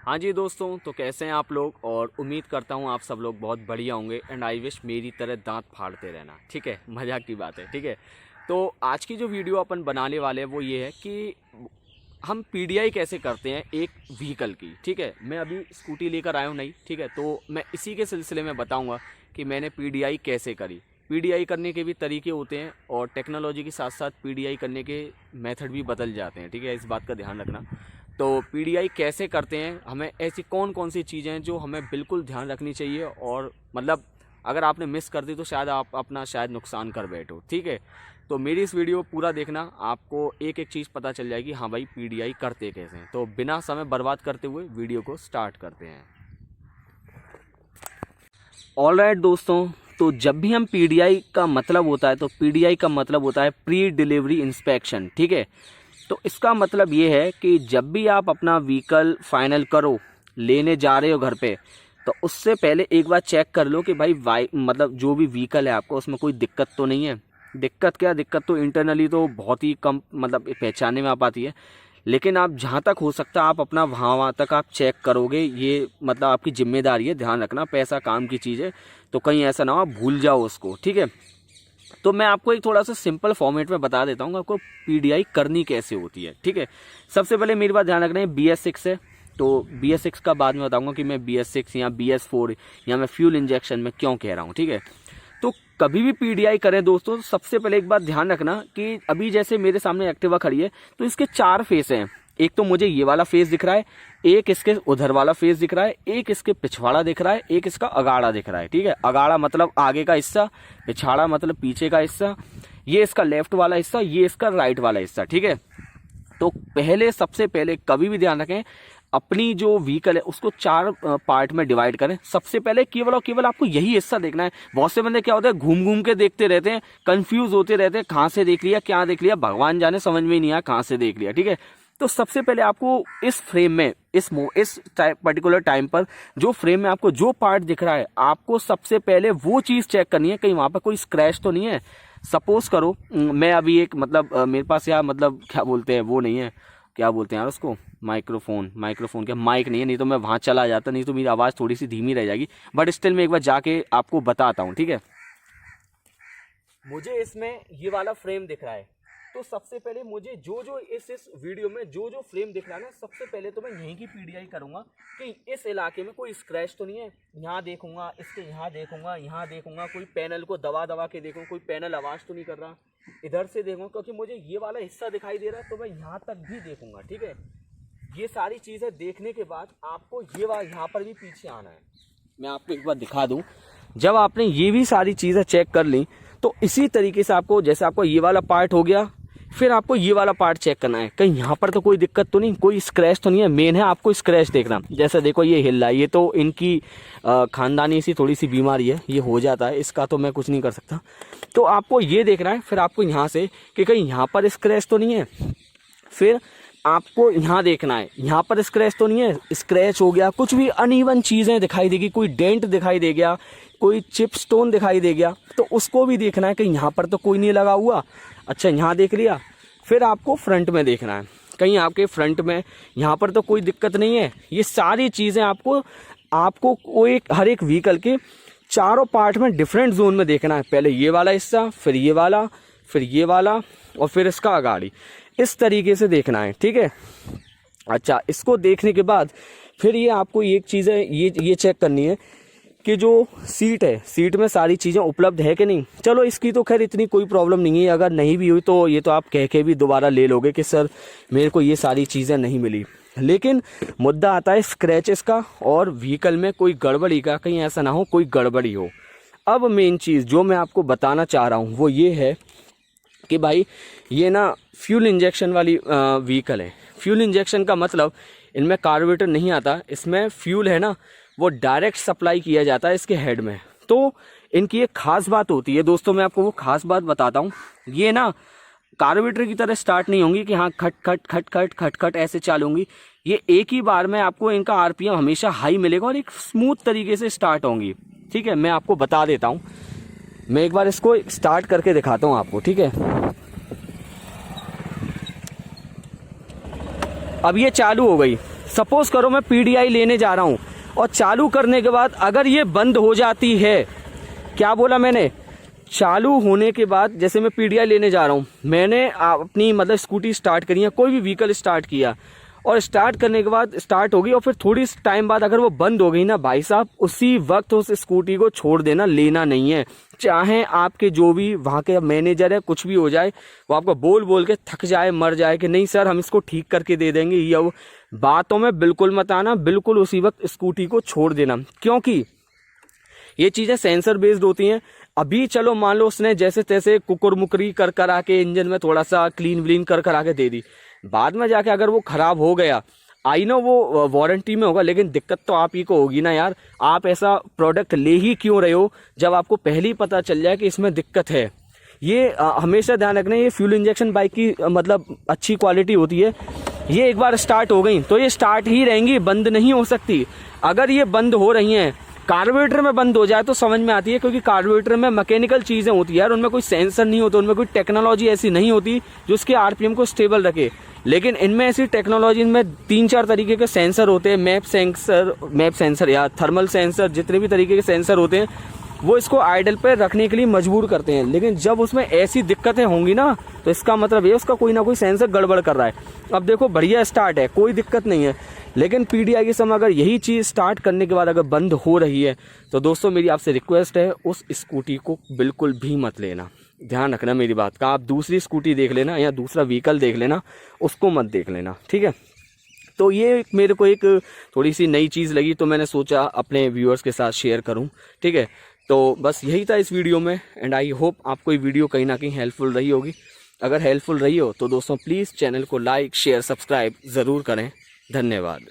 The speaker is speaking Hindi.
हाँ जी दोस्तों, तो कैसे हैं आप लोग। और उम्मीद करता हूँ आप सब लोग बहुत बढ़िया होंगे एंड आई विश मेरी तरह दांत फाड़ते रहना। ठीक है, मजाक की बात है। ठीक है, तो आज की जो वीडियो अपन बनाने वाले हैं वो ये है कि हम पीडीआई कैसे करते हैं एक व्हीकल की। ठीक है, मैं अभी स्कूटी लेकर आया हूँ नई। ठीक है, तो मैं इसी के सिलसिले में बताऊँगा कि मैंने पीडीआई कैसे करी। पीडीआई करने के भी तरीके होते हैं और टेक्नोलॉजी के साथ साथ पीडीआई करने के मेथड भी बदल जाते हैं। ठीक है, इस बात का ध्यान रखना। तो पीडीआई कैसे करते हैं, हमें ऐसी कौन कौन सी चीज़ें हैं जो हमें बिल्कुल ध्यान रखनी चाहिए, और मतलब अगर आपने मिस कर दी तो शायद आप अपना नुकसान कर बैठो। ठीक है, तो मेरी इस वीडियो पूरा देखना, आपको एक एक चीज़ पता चल जाएगी। हाँ भाई, पीडीआई करते कैसे हैं। तो बिना समय बर्बाद करते हुए वीडियो को स्टार्ट करते हैं। ऑलराइट दोस्तों, तो जब भी हम पीडीआई का मतलब होता है तो पीडीआई का मतलब होता है प्री डिलीवरी इंस्पेक्शन। ठीक है, तो इसका मतलब ये है कि जब भी आप अपना व्हीकल फाइनल करो, लेने जा रहे हो घर पे, तो उससे पहले एक बार चेक कर लो कि भाई मतलब जो भी व्हीकल है आपको उसमें कोई दिक्कत तो नहीं है। दिक्कत क्या, दिक्कत तो इंटरनली तो बहुत ही कम मतलब पहचानने में आ पाती है, लेकिन आप जहाँ तक हो सकता है आप अपना वहाँ तक आप चेक करोगे। ये मतलब आपकी जिम्मेदारी है, ध्यान रखना। पैसा काम की चीज़ है, तो कहीं ऐसा ना हो आप भूल जाओ उसको। ठीक है, तो मैं आपको एक थोड़ा सा सिंपल फॉर्मेट में बता देता हूँ आपको पीडीआई करनी कैसे होती है। ठीक है, सबसे पहले मेरी बात ध्यान रखना है, BS6 है। तो BS6 का बाद में बताऊंगा कि मैं BS6 या BS4 या मैं फ्यूल इंजेक्शन में क्यों कह रहा हूँ। ठीक है, तो कभी भी पीडीआई करें दोस्तों, सबसे पहले एक बात ध्यान रखना कि अभी जैसे मेरे सामने एक्टिवा खड़ी है तो इसके 4 फेस हैं। एक तो मुझे ये वाला फेस दिख रहा है, एक इसके उधर वाला फेस दिख रहा है, एक इसके पिछवाड़ा दिख रहा है, एक इसका अगाड़ा दिख रहा है। ठीक है, अगाड़ा मतलब आगे का हिस्सा, पिछवाड़ा मतलब पीछे का हिस्सा, ये इसका लेफ्ट वाला हिस्सा, ये इसका राइट वाला हिस्सा। ठीक है, तो पहले सबसे पहले कभी भी ध्यान रखें, अपनी जो व्हीकल है उसको 4 पार्ट में डिवाइड करें। सबसे पहले केवल और केवल आपको यही हिस्सा देखना है। बहुत से बंदे क्या होते हैं, घूम घूम के देखते रहते हैं, कंफ्यूज होते रहते हैं, कहाँ से देख लिया क्या देख लिया, भगवान जाने, समझ में ही नहीं आया कहाँ से देख लिया। ठीक है, तो सबसे पहले आपको इस फ्रेम में इस पर्टिकुलर टाइम पर जो फ्रेम में आपको जो पार्ट दिख रहा है, आपको सबसे पहले वो चीज चेक करनी है कहीं वहां पर कोई स्क्रैच तो नहीं है। सपोज करो मैं अभी एक मतलब मेरे पास यार मतलब क्या बोलते हैं वो नहीं है, क्या बोलते हैं यार उसको, माइक्रोफोन क्या, माइक नहीं है, नहीं तो मैं वहां चला जाता, नहीं तो मेरी आवाज थोड़ी सी धीमी रह जाएगी। बट स्टिल मैं एक बार जाके आपको बताता हूँ। ठीक है, मुझे इसमें ये वाला फ्रेम दिख रहा है, तो सबसे पहले मुझे जो इस वीडियो में जो फ्रेम दिख रहा है ना, सबसे पहले तो मैं यहीं की पीडीआई करूंगा कि इस इलाके में कोई स्क्रैच तो नहीं है। यहाँ देखूंगा, इसके यहाँ देखूंगा, कोई पैनल को दबा दबा के देखूंगा, कोई पैनल आवाज तो नहीं कर रहा। इधर से देखूंगा क्योंकि मुझे ये वाला हिस्सा दिखाई दे रहा है, तो मैं यहाँ तक भी देखूंगा। ठीक है, ये सारी चीजें देखने के बाद आपको यहाँ पर भी पीछे आना है। मैं आपको एक बार दिखा दूं, जब आपने ये भी सारी चीजें चेक कर ली तो इसी तरीके से आपको, जैसे आपको ये वाला पार्ट हो गया, फिर आपको ये वाला पार्ट चेक करना है कहीं यहाँ पर तो कोई दिक्कत तो नहीं, कोई स्क्रैच तो नहीं है। मेन है आपको स्क्रैच देखना। जैसे देखो ये हिल रहा है, ये तो इनकी खानदानी सी थोड़ी सी बीमारी है, ये हो जाता है, इसका तो मैं कुछ नहीं कर सकता। तो आपको ये देखना है, फिर आपको यहाँ से कि कहीं यहाँ पर स्क्रैच तो नहीं है, फिर आपको यहाँ देखना है यहाँ पर स्क्रैच तो नहीं है। स्क्रैच हो गया, कुछ भी अनइवन चीजें दिखाई देगी, कोई डेंट दिखाई दे गया, कोई चिप स्टोन दिखाई दे गया, तो उसको भी देखना है कि यहाँ पर तो कोई नहीं लगा हुआ। अच्छा, यहाँ देख लिया, फिर आपको फ्रंट में देखना है, कहीं आपके फ्रंट में यहाँ पर तो कोई दिक्कत नहीं है। ये सारी चीजें आपको कोई हर एक व्हीकल के चारों पार्ट में डिफरेंट जोन में देखना है। पहले ये वाला हिस्सा, फिर ये वाला, फिर ये वाला, और फिर इसका अगाड़ी, इस तरीके से देखना है। ठीक है, अच्छा, इसको देखने के बाद फिर ये आपको एक चीज़ है, ये चेक करनी है कि जो सीट है, सीट में सारी चीज़ें उपलब्ध है कि नहीं। चलो इसकी तो खैर इतनी कोई प्रॉब्लम नहीं है, अगर नहीं भी हुई तो ये तो आप कह के भी दोबारा ले लोगे कि सर मेरे को ये सारी चीज़ें नहीं मिली। लेकिन मुद्दा आता है स्क्रैचेस का और व्हीकल में कोई गड़बड़ी का, कहीं ऐसा ना हो कोई गड़बड़ी हो। अब मेन चीज़ जो मैं आपको बताना चाह रहा हूँ वो ये है कि भाई ये ना फ्यूल इंजेक्शन वाली व्हीकल है। फ्यूल इंजेक्शन का मतलब इनमें कार्बोरेटर नहीं आता, इसमें फ्यूल है ना वो डायरेक्ट सप्लाई किया जाता है इसके हेड में। तो इनकी एक खास बात होती है दोस्तों, मैं आपको वो खास बात बताता हूँ। ये ना कार्बोरेटर की तरह स्टार्ट नहीं होंगी कि हाँ खट खट खट खट खट खट ऐसे चालूंगी। ये एक ही बार में आपको इनका आरपीएम हमेशा हाई मिलेगा और एक स्मूथ तरीके से स्टार्ट होंगी। ठीक है, मैं आपको बता देता हूँ, मैं एक बार इसको स्टार्ट करके दिखाता हूँ आपको। ठीक है, अब ये चालू हो गई, सपोज करो मैं PDI लेने जा रहा हूँ और चालू करने के बाद अगर ये बंद हो जाती है, क्या बोला मैंने, चालू होने के बाद जैसे मैं PDI लेने जा रहा हूँ, मैंने अपनी मतलब स्कूटी स्टार्ट करी है, कोई भी व्हीकल स्टार्ट किया और स्टार्ट करने के बाद स्टार्ट होगी और फिर थोड़ी टाइम बाद अगर वो बंद हो गई ना भाई साहब, उसी वक्त उस स्कूटी को छोड़ देना, लेना नहीं है। चाहे आपके जो भी वहाँ के मैनेजर है कुछ भी हो जाए, वो आपको बोल बोल के थक जाए, मर जाए कि नहीं सर हम इसको ठीक करके दे देंगे, या वो बातों में बिल्कुल मत आना, बिल्कुल उसी वक्त स्कूटी को छोड़ देना, क्योंकि ये चीज़ें सेंसर बेस्ड होती हैं। अभी चलो मान लो उसने जैसे तैसे कुकुर मुकरी कर कर आके इंजन में थोड़ा सा क्लीन व्लीन कर कर आके दे दी, बाद में जाके अगर वो खराब हो गया, आई नो वो वारंटी में होगा, लेकिन दिक्कत तो आप ही को होगी ना यार। आप ऐसा प्रोडक्ट ले ही क्यों रहे हो जब आपको पहले ही पता चल जाए कि इसमें दिक्कत है। ये हमेशा ध्यान रखना, ये फ्यूल इंजेक्शन बाइक की मतलब अच्छी क्वालिटी होती है। ये एक बार स्टार्ट हो गई तो ये स्टार्ट ही रहेंगी, बंद नहीं हो सकती। अगर ये बंद हो रही हैं, कार्बोरेटर में बंद हो जाए तो समझ में आती है, क्योंकि कार्बोरेटर में मैकेनिकल चीज़ें होती है यार, उनमें कोई सेंसर नहीं होता, उनमें कोई टेक्नोलॉजी ऐसी नहीं होती जो उसके RPM को स्टेबल रखे। लेकिन इनमें ऐसी टेक्नोलॉजी, इनमें 3-4 तरीके के सेंसर होते हैं, मैप सेंसर या थर्मल सेंसर, जितने भी तरीके के सेंसर होते हैं वो इसको आइडल पे रखने के लिए मजबूर करते हैं। लेकिन जब उसमें ऐसी दिक्कतें होंगी ना, तो इसका मतलब ये उसका कोई ना कोई सेंसर गड़बड़ कर रहा है। अब देखो बढ़िया स्टार्ट है, कोई दिक्कत नहीं है, लेकिन PDI के समय अगर यही चीज़ स्टार्ट करने के बाद अगर बंद हो रही है, तो दोस्तों मेरी आपसे रिक्वेस्ट है, उस स्कूटी को बिल्कुल भी मत लेना। ध्यान रखना मेरी बात का, आप दूसरी स्कूटी देख लेना या दूसरा व्हीकल देख लेना, उसको मत देख लेना, ठीक है। तो ये मेरे को एक थोड़ी सी नई चीज़ लगी, तो मैंने सोचा अपने व्यूअर्स के साथ शेयर करूं, ठीक है। तो बस यही था इस वीडियो में, एंड आई होप आपको ये वीडियो कहीं ना कहीं हेल्पफुल रही होगी। अगर हेल्पफुल रही हो तो दोस्तों प्लीज़ चैनल को लाइक शेयर सब्सक्राइब ज़रूर करें। धन्यवाद।